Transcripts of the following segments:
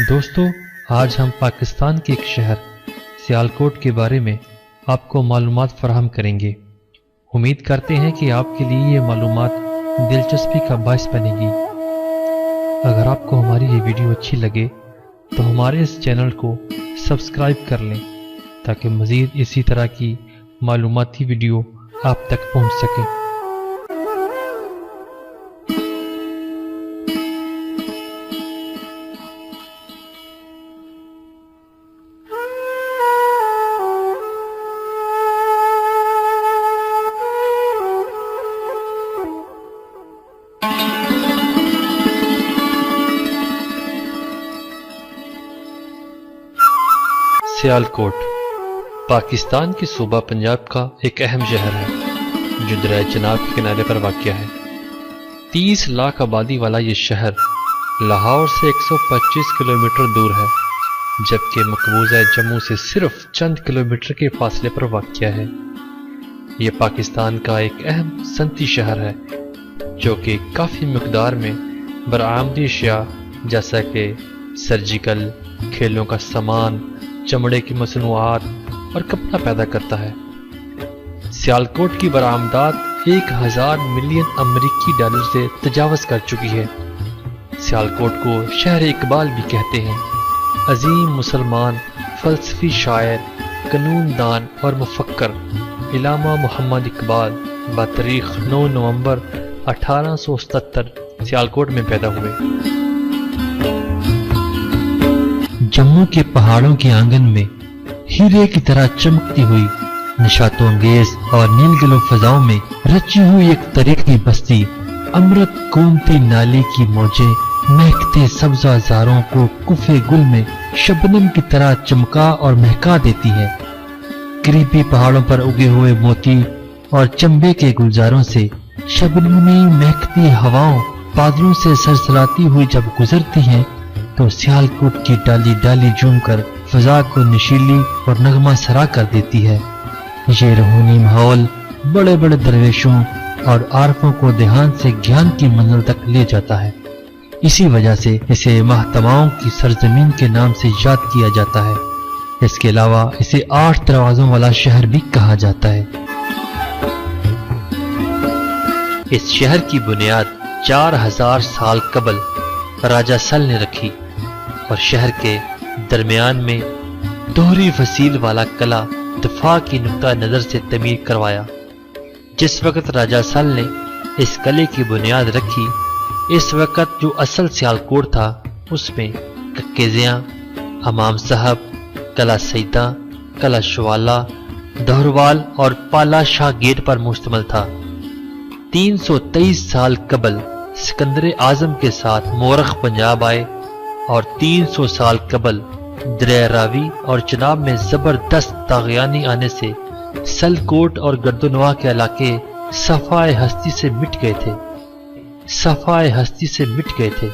दोस्तों, आज हम पाकिस्तान के एक शहर सियालकोट के बारे में आपको मालूमात फराहम करेंगे। उम्मीद करते हैं कि आपके लिए ये मालूमात दिलचस्पी का बायस बनेगी। अगर आपको हमारी ये वीडियो अच्छी लगे तो हमारे इस चैनल को सब्सक्राइब कर लें ताकि मज़ीद इसी तरह की मालूमाती वीडियो आप तक पहुंच सके। सियालकोट पाकिस्तान के सूबा पंजाब का एक अहम शहर है जो दरिया चनाब के किनारे पर वाक़या है। 30 लाख आबादी वाला ये शहर लाहौर से 125 किलोमीटर दूर है, जबकि मकबूजा जम्मू से सिर्फ चंद किलोमीटर के फासले पर वाक़या है। ये पाकिस्तान का एक अहम सनती शहर है जो कि काफ़ी मकदार में बरामदी अशिया जैसा कि सर्जिकल, खेलों का सामान, चमड़े की मसनूआत और कपड़ा पैदा करता है। सियालकोट की बरामदात 1000 मिलियन अमरीकी डॉलर से तजावज़ कर चुकी है। सियालकोट को शहर इकबाल भी कहते हैं। अजीम मुसलमान फ़लसफ़ी शायर, कानूनदान और मुफक्कर इलामा मोहम्मद इकबाल बतारीख़ 9 नवंबर 1877 सियालकोट में पैदा हुए। जम्मू के पहाड़ों के आंगन में हीरे की तरह चमकती हुई निशातो अंगेज और नीलगिलो फजाओं में रची हुई एक तरीकी बस्ती अमृत गोमती नाली की मौजें महकते सब्ज़ाज़ारों को कुफे गुल में शबनम की तरह चमका और महका देती है। करीबी पहाड़ों पर उगे हुए मोती और चंबे के गुलजारों से शबनमी महकती हवाओं बादलों से सरसराती हुई जब गुजरती हैं तो सियालकोट की डाली डाली झूमकर फजा को नशीली और नगमा सरा कर देती है। ये रूहानी माहौल बड़े बड़े दरवेशों और आरफों को देहान से ज्ञान की मंजिल तक ले जाता है। इसी वजह से इसे महतमाओं की सरजमीन के नाम से याद किया जाता है। इसके अलावा इसे 8 दरवाजों वाला शहर भी कहा जाता है। इस शहर की बुनियाद 4000 साल कबल राजा सल ने रखी और शहर के दरमियान में दोहरी फसील वाला कला दफा की नुक्ता नजर से तमीर करवाया। जिस वक्त राजा सल ने इस किले की बुनियाद रखी, इस वक्त जो असल सियालकोट था उसमें कक्केजियां, हमाम साहब, कला सईदा, कला शवाला, दोहरवाल और पाला शाह गेट पर मुश्तमिल था। 323 साल कबल सिकंदर आजम के साथ मोरख पंजाब आए और 300 साल कबल दरिया रावी और चनाब में जबरदस्त ताग़यानी आने से सलकोट और गर्दनवा के इलाके सफाए हस्ती से मिट गए थे।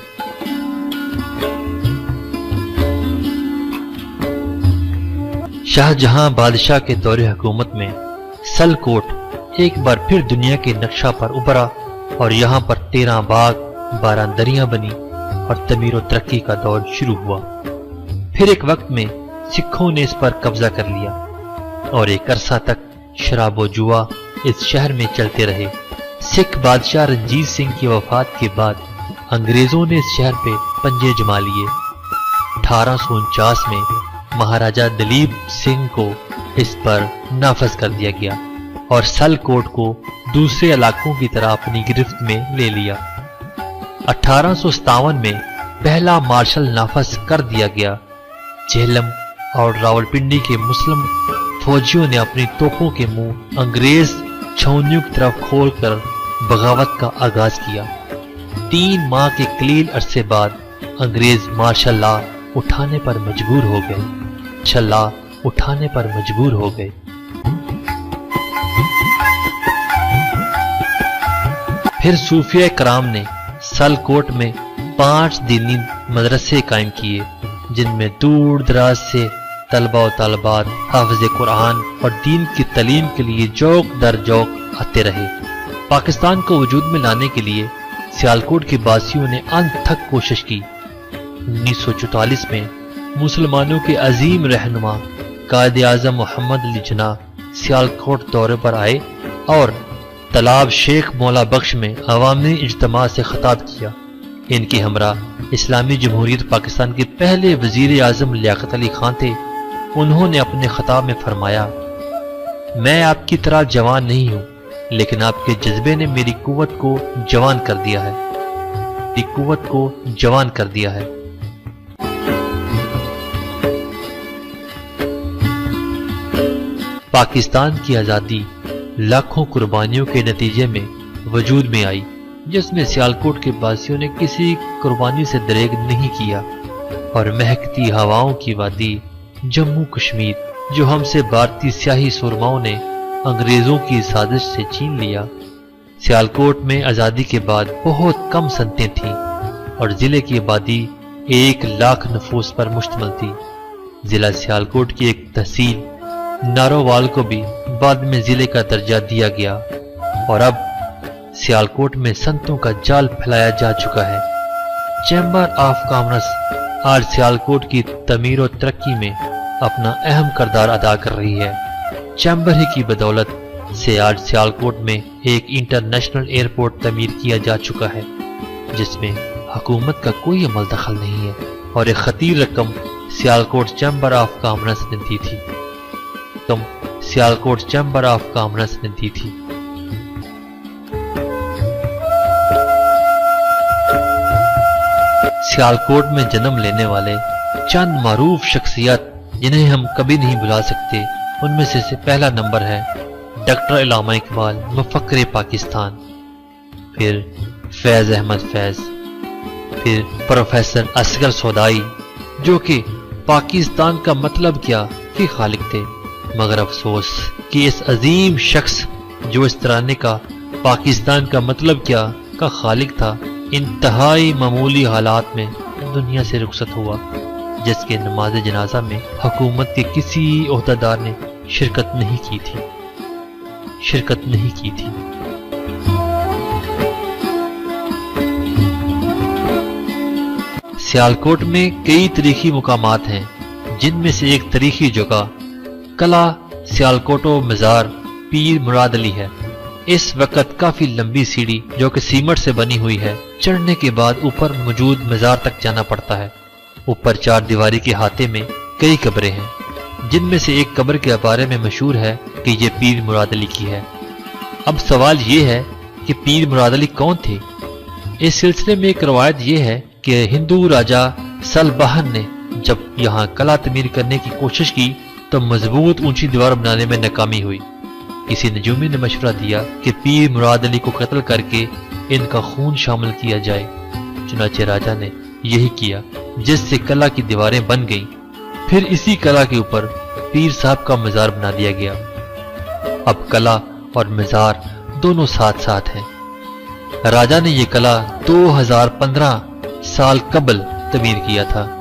शाहजहां बादशाह के दौरे हुकूमत में सलकोट एक बार फिर दुनिया के नक्शा पर उभरा और यहाँ पर 13 बाग, 12 दरियां बनी और तमीर और तरक्की का दौर शुरू हुआ। फिर एक वक्त में सिखों ने इस पर कब्जा कर लिया और एक अरसा तक शराब व जुआ इस शहर में चलते रहे। सिख बादशाह रणजीत सिंह की वफात के बाद अंग्रेजों ने इस शहर पे पंजे जमा लिए। 1849 में महाराजा दलीप सिंह को इस पर नाफज कर दिया गया और सलकोट को दूसरे इलाकों की तरह अपनी गिरफ्त में ले लिया। 1857 में पहला मार्शल नाफज कर दिया गया। झेलम और रावलपिंडी के मुस्लिम फौजियों ने अपनी तोपों के मुंह अंग्रेज छावनियों की तरफ खोलकर बगावत का आगाज किया। 3 माह के कलील अरसे बाद अंग्रेज मार्शल लॉ उठाने पर मजबूर हो गए। फिर सूफिया कराम ने सलकोट में 5 दिनी मदरसे कायम किए, जिनमें दूर दराज से तलबा व तालबात हाफिज़ कुरान और दीन की तालीम के लिए जौक दर जौक आते रहे। पाकिस्तान को वजूद में लाने के लिए सियालकोट के बासियों ने अनथक कोशिश की। 1944 में मुसलमानों के अजीम रहनुमा कायद आज़म मोहम्मद अली जिन्ना सियालकोट दौरे पर आए और तालाब शेख मौला बख्श में अवामी इज्तिमा से खिताब किया। इनके हमरा इस्लामी जमहूरियत पाकिस्तान के पहले वजीर आज़म लियाकत अली खान थे। उन्होंने अपने खिताब में फरमाया, मैं आपकी तरह जवान नहीं हूँ, लेकिन आपके जज्बे ने मेरी कुव्वत को जवान कर दिया है, मेरी कुव्वत को जवान कर दिया है। पाकिस्तान की आज़ादी लाखों कुर्बानियों के नतीजे में वजूद में आई, जिसमें सियालकोट के वासियों ने किसी कुर्बानी से दरेग नहीं किया। और महकती हवाओं की वादी जम्मू कश्मीर, जो हमसे भारतीय स्याही सुरमाओं ने अंग्रेजों की साजिश से छीन लिया। सियालकोट में आज़ादी के बाद बहुत कम सनतें थीं और ज़िले की आबादी 1 लाख नफूस पर मुश्तमिल थी। ज़िला सियालकोट की एक तहसील नारोवाल को भी बाद में ज़िले का दर्जा दिया गया और अब सियालकोट में संतों का जाल फैलाया जा चुका है। चैम्बर ऑफ कॉमर्स आज सियालकोट की तमीर और तरक्की में अपना अहम किरदार अदा कर रही है। चैम्बर ही की बदौलत से आज सियालकोट में एक इंटरनेशनल एयरपोर्ट तमीर किया जा चुका है, जिसमें हुकूमत का कोई अमल दखल नहीं है और एक खतीर रकम सियालकोट चैम्बर ऑफ कॉमर्स ने दी थी। सियालकोट चैम्बर ऑफ कॉमर्स ने दी थी। सियालकोट में जन्म लेने वाले चंद मारूफ शख्सियत जिन्हें हम कभी नहीं भुला सकते, उनमें से पहला नंबर है डॉक्टर इलामा इकबाल, मुफक्किर पाकिस्तान, फिर फैज़ अहमद फैज़, फिर प्रोफेसर असगर सौदाई, जो कि पाकिस्तान का मतलब क्या के खालिक थे। मगर अफसोस कि इस अजीम शख्स जो इस तराने का पाकिस्तान का मतलब क्या का खालिक था, इंतहाई मामूली हालात में दुनिया से रुखसत हुआ, जिसके नमाज जनाजा में हुकूमत के किसी ओहदेदार ने शिरकत नहीं की थी। सियालकोट में कई तारीखी मुकामात हैं, जिनमें से एक तारीखी जगह कला सियालकोटो मज़ार पीर मुराद अली है। इस वक्त काफी लंबी सीढ़ी जो कि सीमेंट से बनी हुई है, चढ़ने के बाद ऊपर मौजूद मज़ार तक जाना पड़ता है। ऊपर 4 दीवारी के हाथे में कई कब्रें हैं, जिनमें से एक कब्र के बारे में मशहूर है कि ये पीर मुराद अली की है। अब सवाल ये है कि पीर मुराद अली कौन थे। इस सिलसिले में एक रवायत ये है कि हिंदू राजा सलबहन ने जब यहाँ कला तमीर करने की कोशिश की तो मजबूत ऊंची दीवार बनाने में नाकामी हुई। किसी नजूमी ने मशवरा दिया कि पीर मुराद अली को कत्ल करके इनका खून शामिल किया जाए। चुनाचे राजा ने यही किया, जिससे कला की दीवारें बन गईं। फिर इसी कला के ऊपर पीर साहब का मज़ार बना दिया गया। अब कला और मज़ार दोनों साथ साथ हैं। राजा ने यह कला 2015 साल कबल तमीर किया था,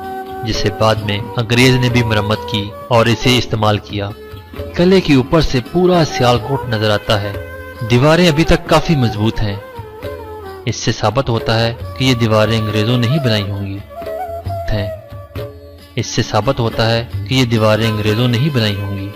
जिसे बाद में अंग्रेज ने भी मरम्मत की और इसे इस्तेमाल किया। किले के ऊपर से पूरा सियालकोट नजर आता है। दीवारें अभी तक काफी मजबूत हैं। इससे साबित होता है कि ये दीवारें अंग्रेजों ने ही बनाई होंगी। इससे साबित होता है कि ये दीवारें अंग्रेजों ने ही बनाई होंगी।